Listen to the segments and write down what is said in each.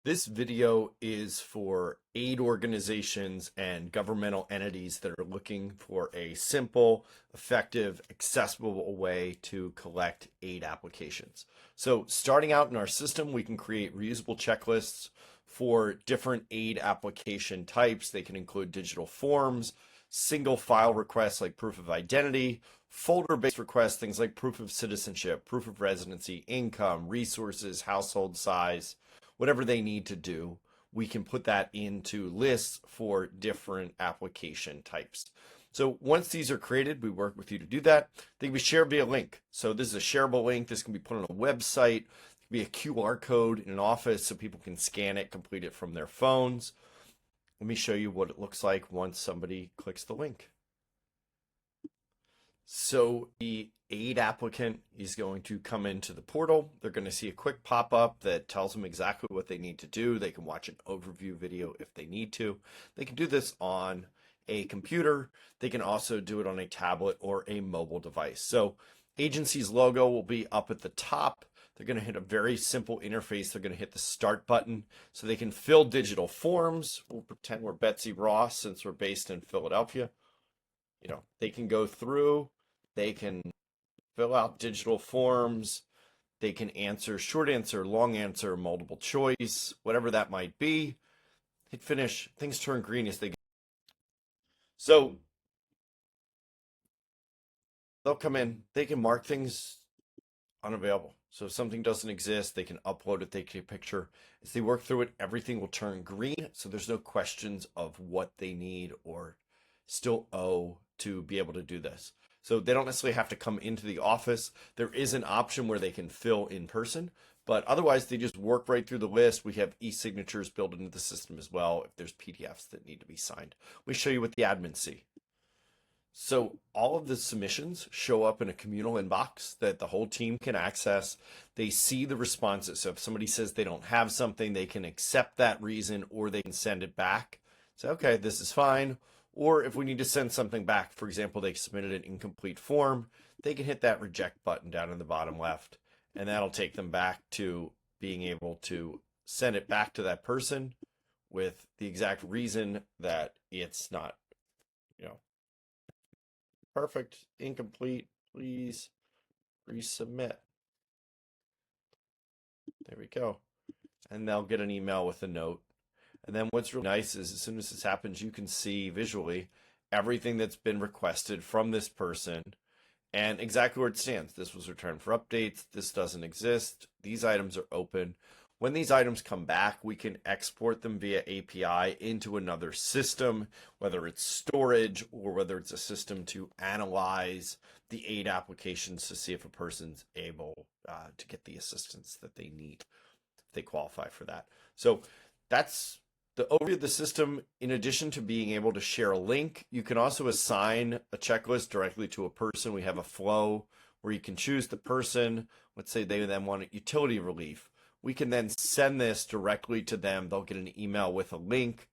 This video is for aid organizations and governmental entities that are looking for a simple, effective, accessible way to collect aid applications. So starting out in our system, we can create reusable checklists for different aid application types. They can include digital forms, single file requests like proof of identity, folder-based requests, things like proof of citizenship, proof of residency, income, resources, household size, whatever they need to do, we can put that into lists for different application types. So once these are created, we work with you to do that. They can be shared via link. So this is a shareable link. This can be put on a website. It can be a QR code in an office so people can scan it, complete it from their phones. Let me show you what it looks like once somebody clicks the link. So the aid applicant is going to come into the portal. They're going to see a quick pop-up that tells them exactly what they need to do. They can watch an overview video if they need to. They can do this on a computer. They can also do it on a tablet or a mobile device. So agency's logo will be up at the top. They're going to hit a very simple interface. They're going to hit the start button so they can fill digital forms. We'll pretend we're Betsy Ross since we're based in Philadelphia. They can go through. They can fill out digital forms. They can answer short answer, long answer, multiple choice, whatever that might be. Hit finish. Things turn green as they go. So they'll come in. They can mark things unavailable. So if something doesn't exist, they can upload it. They take a picture. As they work through it, everything will turn green. So there's no questions of what they need or still owe to be able to do this. So they don't necessarily have to come into the office. There is an option where they can fill in person, but otherwise they just work right through the list. We have e-signatures built into the system as well if there's PDFs that need to be signed. We show you what the admins see. So all of the submissions show up in a communal inbox that the whole team can access. They see the responses. So if somebody says they don't have something, they can accept that reason or they can send it back. Say, okay, this is fine. Or if we need to send something back, for example, they submitted an incomplete form, they can hit that reject button down in the bottom left, and that'll take them back to being able to send it back to that person with the exact reason that it's not, perfect, incomplete, please resubmit. There we go. And they'll get an email with a note. And then what's really nice is as soon as this happens, you can see visually everything that's been requested from this person and exactly where it stands. This was returned for updates. This doesn't exist. These items are open. When these items come back, we can export them via API into another system, whether it's storage or whether it's a system to analyze the aid applications to see if a person's able to get the assistance that they need, if they qualify for that. So that's the overview of the system. In addition to being able to share a link, you can also assign a checklist directly to a person. We have a flow where you can choose the person. Let's say they then want utility relief. We can then send this directly to them. They'll get an email with a link.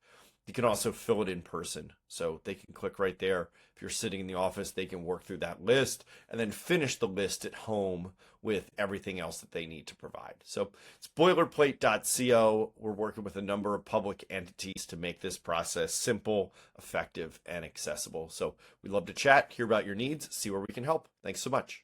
You can also fill it in person. So they can click right there. If you're sitting in the office, they can work through that list and then finish the list at home with everything else that they need to provide. So it's boilerplate.co. We're working with a number of public entities to make this process simple, effective, and accessible. So we'd love to chat, hear about your needs, see where we can help. Thanks so much.